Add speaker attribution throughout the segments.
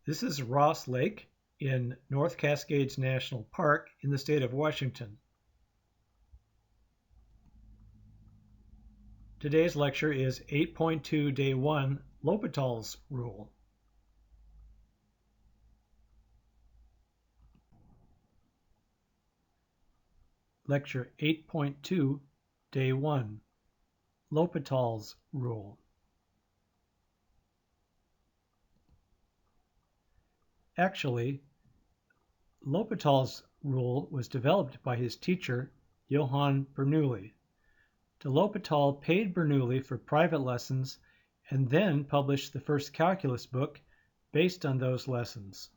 Speaker 1: This is Ross Lake in North Cascades National Park in the state of Washington. Today's lecture is 8.2 Day 1, L'Hopital's Rule. Lecture 8.2 Day 1, L'Hopital's Rule. Actually, L'Hopital's rule was developed by his teacher, Johann Bernoulli. De L'Hopital paid Bernoulli for private lessons and then published the first calculus book based on those lessons.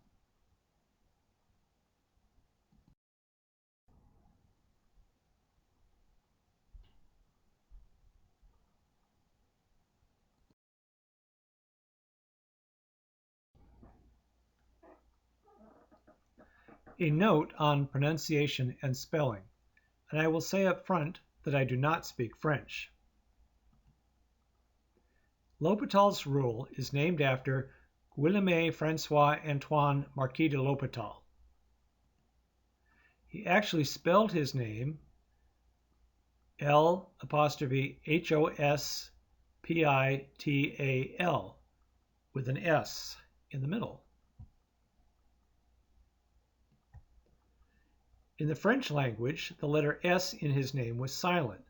Speaker 1: A note on pronunciation and spelling, and I will say up front that I do not speak French. L'Hopital's rule is named after Guillaume François Antoine Marquis de L'Hopital. He actually spelled his name L'Hospital with an S in the middle. In the French language, the letter S in his name was silent,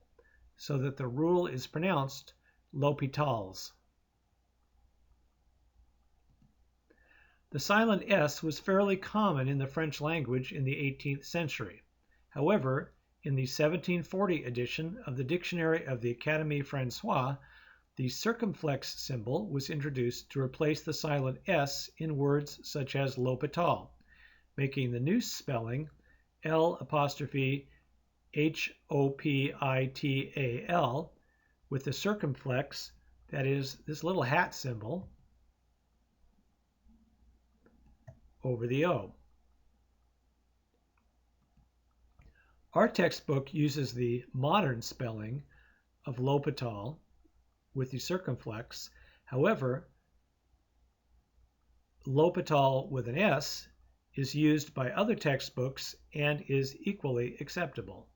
Speaker 1: so that the rule is pronounced L'Hôpital's. The silent S was fairly common in the French language in the 18th century. However, in the 1740 edition of the Dictionary of the Académie Française, the circumflex symbol was introduced to replace the silent S in words such as L'Hôpital, making the new spelling L'Hopital with the circumflex, that is, this little hat symbol, over the O. Our textbook uses the modern spelling of L'Hôpital with the circumflex. However, L'Hôpital with an S is used by other textbooks and is equally acceptable.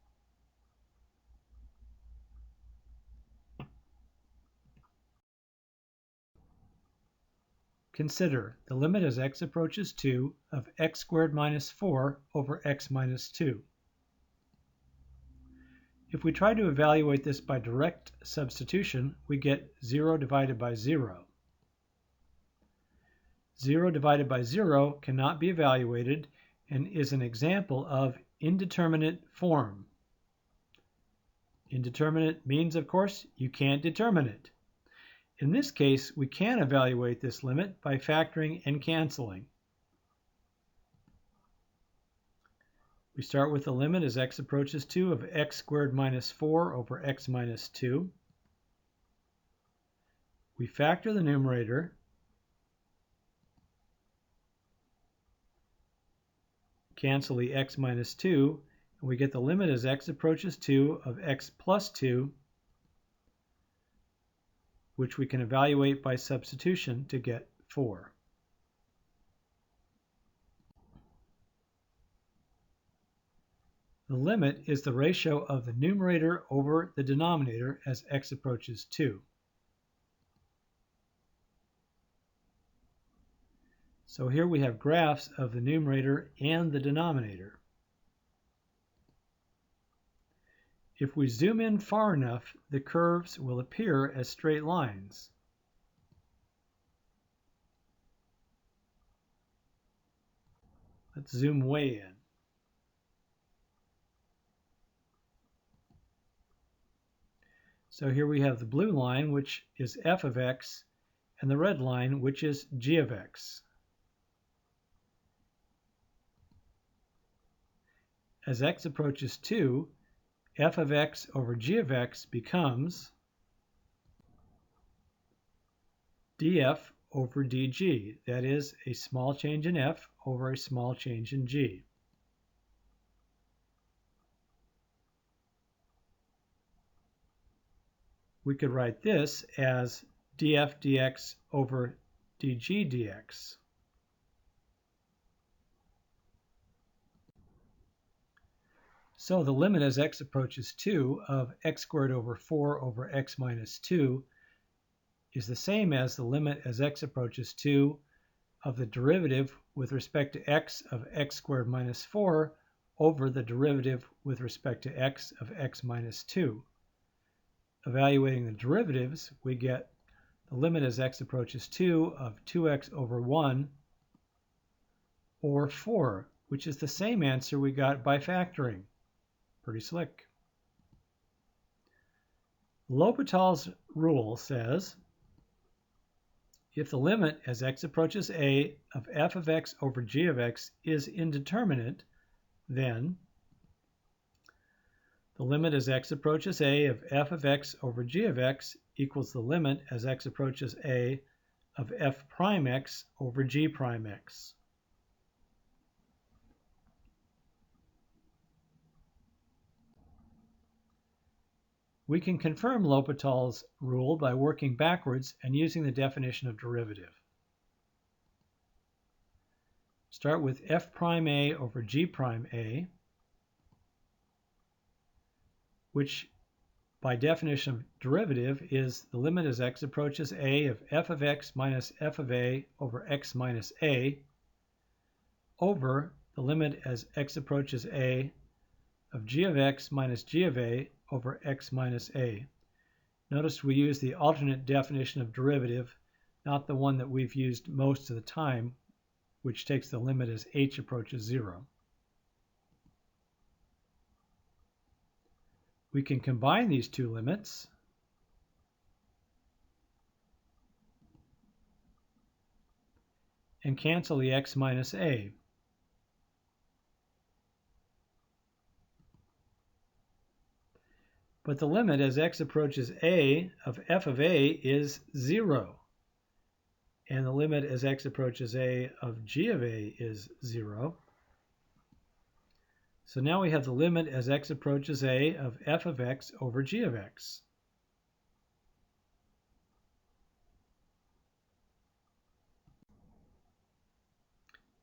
Speaker 1: Consider the limit as x approaches 2 of x squared minus 4 over x minus 2. If we try to evaluate this by direct substitution, we get 0 divided by 0. 0 divided by 0 cannot be evaluated and is an example of indeterminate form. Indeterminate means, of course, you can't determine it. In this case, we can evaluate this limit by factoring and canceling. We start with the limit as x approaches 2 of x squared minus 4 over x minus 2. We factor the numerator, cancel the x minus 2, and we get the limit as x approaches 2 of x plus 2, which we can evaluate by substitution to get 4. The limit is the ratio of the numerator over the denominator as x approaches 2. So here we have graphs of the numerator and the denominator. If we zoom in far enough, the curves will appear as straight lines. Let's zoom way in. So here we have the blue line, which is f of x, and the red line, which is g of x. As x approaches 2, f of x over g of x becomes df over dg. That is a small change in f over a small change in g. We could write this as df dx over dg dx. So the limit as x approaches 2 of x squared over 4 over x minus 2 is the same as the limit as x approaches 2 of the derivative with respect to x of x squared minus 4 over the derivative with respect to x of x minus 2. Evaluating the derivatives, we get the limit as x approaches 2 of 2x over 1 or 4, which is the same answer we got by factoring. Pretty slick. L'Hopital's rule says if the limit as x approaches a of f of x over g of x is indeterminate, then the limit as x approaches a of f of x over g of x equals the limit as x approaches a of f prime x over g prime x. We can confirm L'Hopital's rule by working backwards and using the definition of derivative. Start with f prime a over g prime a, which by definition of derivative is the limit as x approaches a of x minus f of a over x minus a over the limit as x approaches a of g of x minus g of a over x minus a. Notice we use the alternate definition of derivative, not the one that we've used most of the time, which takes the limit as h approaches 0. We can combine these two limits and cancel the x minus a. But the limit as x approaches a of f of a is 0. And the limit as x approaches a of g of a is 0. So now we have the limit as x approaches a of f of x over g of x.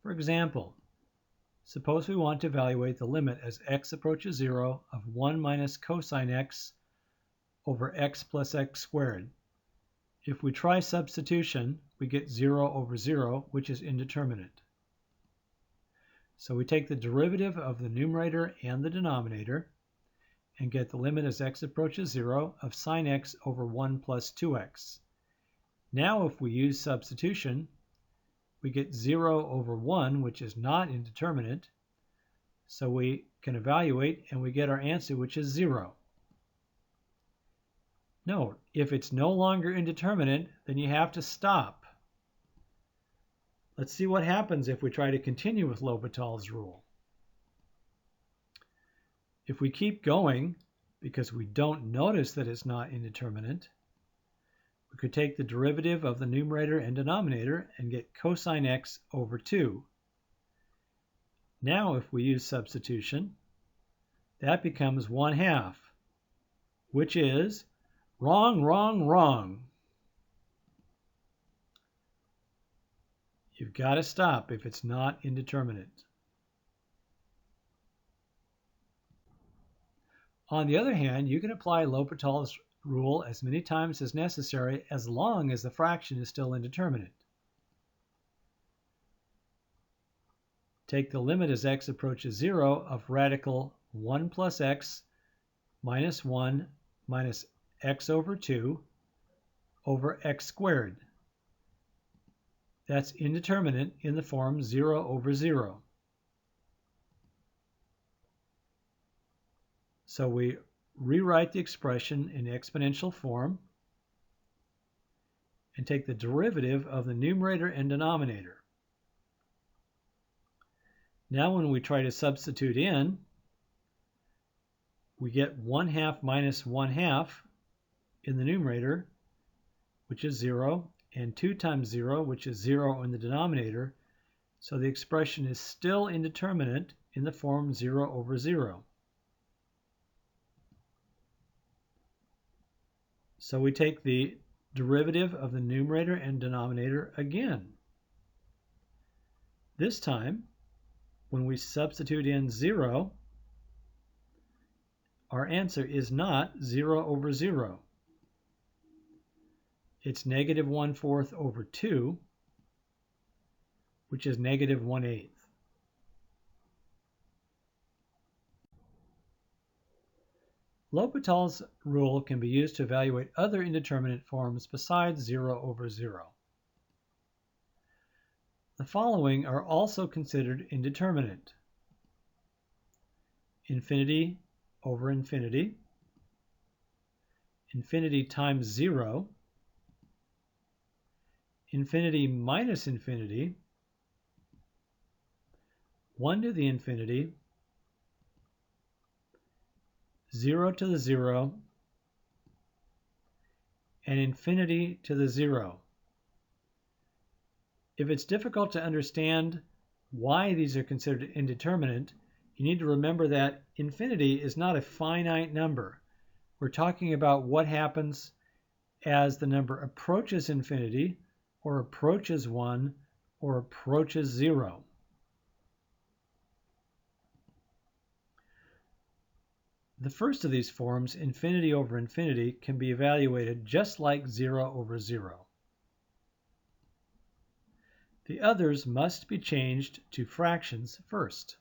Speaker 1: For example, suppose we want to evaluate the limit as x approaches 0 of 1 minus cosine x over x plus x squared. If we try substitution, we get 0 over 0, which is indeterminate. So we take the derivative of the numerator and the denominator and get the limit as x approaches 0 of sine x over 1 plus 2x. Now if we use substitution, we get 0 over 1, which is not indeterminate. So we can evaluate and we get our answer, which is 0. Note, if it's no longer indeterminate, then you have to stop. Let's see what happens if we try to continue with L'Hopital's rule. If we keep going, because we don't notice that it's not indeterminate, we could take the derivative of the numerator and denominator and get cosine x over 2. Now if we use substitution, that becomes 1/2, which is wrong, wrong, wrong. You've got to stop if it's not indeterminate. On the other hand, you can apply L'Hopital's rule as many times as necessary as long as the fraction is still indeterminate. Take the limit as x approaches 0 of radical 1 plus x minus 1 minus x over 2 over x squared. That's indeterminate in the form 0 over 0. So we rewrite the expression in exponential form and take the derivative of the numerator and denominator. Now when we try to substitute in, we get 1/2 minus 1/2 in the numerator, which is 0, and 2 times 0, which is 0 in the denominator. So the expression is still indeterminate in the form 0 over 0. So we take the derivative of the numerator and denominator again. This time, when we substitute in 0, our answer is not 0 over 0. It's negative 1/4 over 2, which is negative 1/8. L'Hopital's rule can be used to evaluate other indeterminate forms besides 0 over 0. The following are also considered indeterminate: infinity over infinity, infinity times 0, infinity minus infinity, 1 to the infinity, 0 to the 0, and infinity to the 0. If it's difficult to understand why these are considered indeterminate, you need to remember that infinity is not a finite number. We're talking about what happens as the number approaches infinity, or approaches 1, or approaches 0. The first of these forms, infinity over infinity, can be evaluated just like 0 over 0. The others must be changed to fractions first.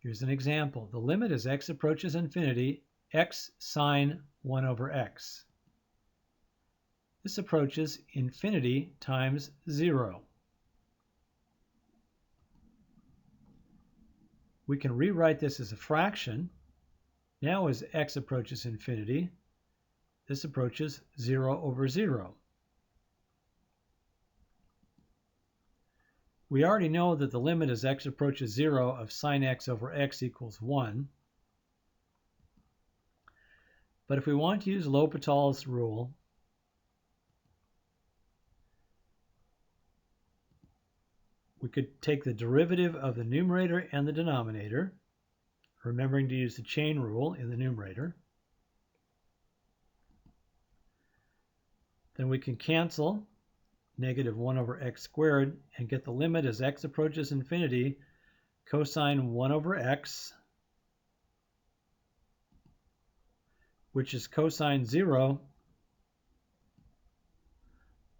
Speaker 1: Here's an example. The limit as x approaches infinity, x sine 1 over x. This approaches infinity times 0. We can rewrite this as a fraction. Now as x approaches infinity, this approaches 0 over 0. We already know that the limit as x approaches 0 of sine x over x equals 1. But if we want to use L'Hopital's rule, we could take the derivative of the numerator and the denominator, remembering to use the chain rule in the numerator. Then we can cancel negative 1 over x squared and get the limit as x approaches infinity, cosine 1 over x, which is cosine 0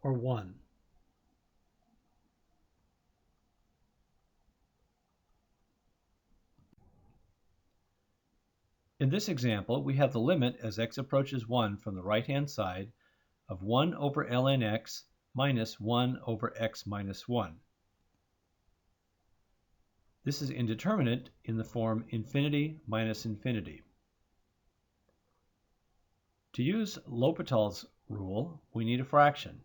Speaker 1: or 1. In this example, we have the limit as x approaches 1 from the right-hand side of 1 over ln x minus 1 over x minus 1. This is indeterminate in the form infinity minus infinity. To use L'Hopital's rule, we need a fraction.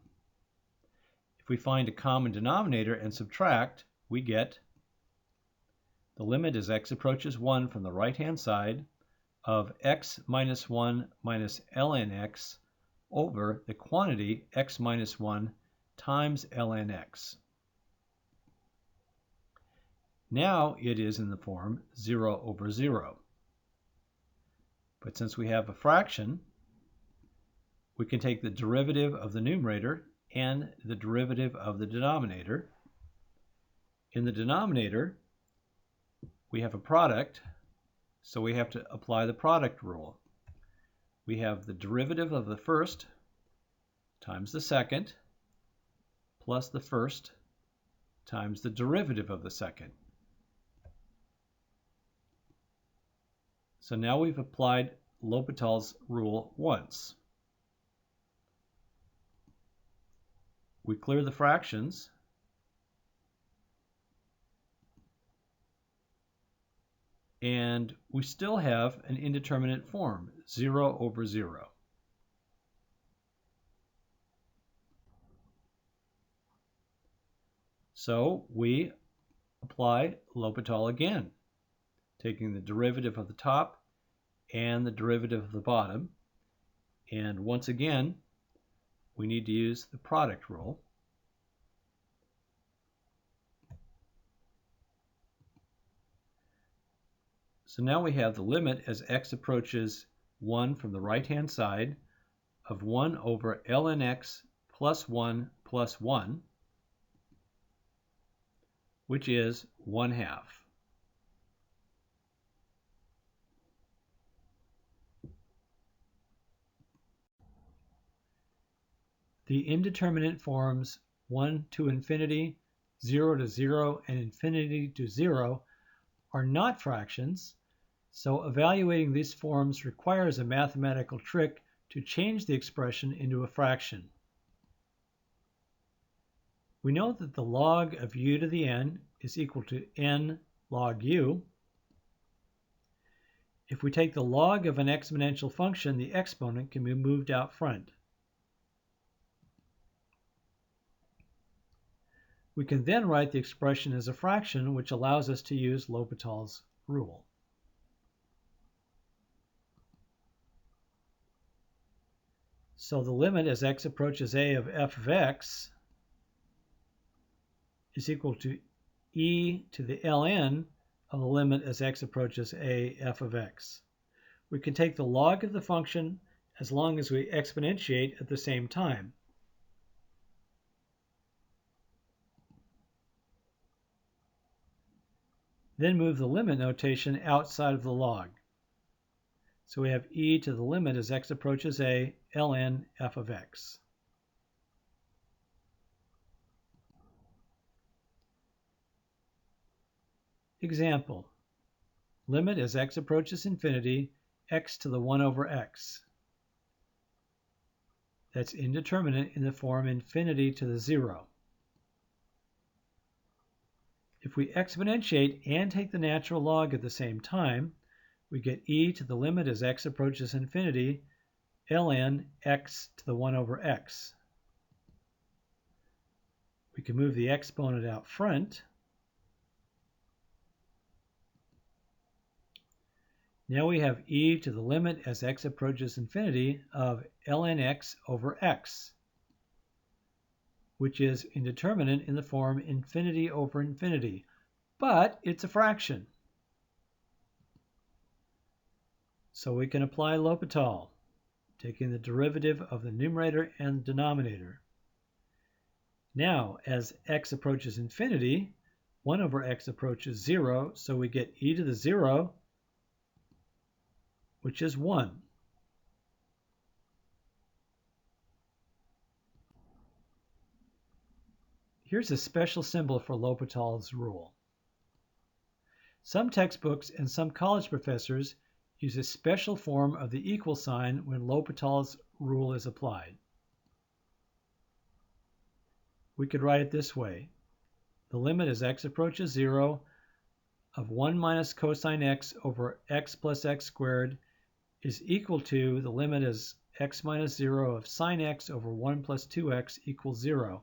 Speaker 1: If we find a common denominator and subtract, we get the limit as x approaches 1 from the right-hand side of x minus 1 minus ln x over the quantity x minus 1 times ln x. Now it is in the form 0 over 0. But since we have a fraction, we can take the derivative of the numerator and the derivative of the denominator. In the denominator, we have a product, so we have to apply the product rule. We have the derivative of the first times the second plus the first times the derivative of the second. So now we've applied L'Hopital's rule once. We clear the fractions, and we still have an indeterminate form, 0 over 0. So we apply L'Hopital again, taking the derivative of the top and the derivative of the bottom. And once again, we need to use the product rule. So now we have the limit as x approaches 1 from the right-hand side of 1 over ln x plus 1 plus 1. which is 1/2. The indeterminate forms 1 to infinity, 0 to 0, and infinity to 0 are not fractions, so evaluating these forms requires a mathematical trick to change the expression into a fraction. We know that the log of u to the n is equal to n log u. If we take the log of an exponential function, the exponent can be moved out front. We can then write the expression as a fraction, which allows us to use L'Hopital's rule. So the limit as x approaches a of f of x is equal to e to the ln of the limit as x approaches a f of x. We can take the log of the function as long as we exponentiate at the same time. Then move the limit notation outside of the log. So we have e to the limit as x approaches a ln f of x. Example, limit as x approaches infinity, x to the 1 over x. That's indeterminate in the form infinity to the 0. If we exponentiate and take the natural log at the same time, we get e to the limit as x approaches infinity, ln x to the 1 over x. We can move the exponent out front. Now we have e to the limit as x approaches infinity of ln x over x, which is indeterminate in the form infinity over infinity, but it's a fraction. So we can apply L'Hopital, taking the derivative of the numerator and denominator. Now, as x approaches infinity, 1 over x approaches 0, so we get e to the 0, which is 1. Here's a special symbol for L'Hopital's rule. Some textbooks and some college professors use a special form of the equal sign when L'Hopital's rule is applied. We could write it this way. The limit as x approaches 0 of 1 minus cosine x over x plus x squared is equal to the limit as x minus 0 of sine x over 1 plus 2x equals 0.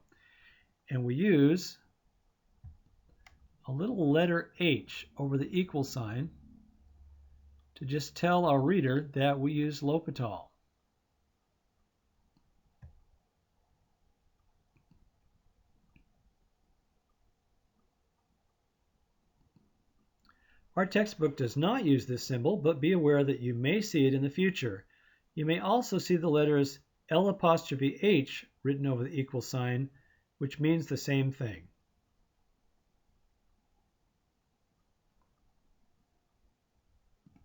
Speaker 1: And we use a little letter h over the equal sign to just tell our reader that we use L'Hopital. Our textbook does not use this symbol, but be aware that you may see it in the future. You may also see the letters L' H written over the equal sign, which means the same thing.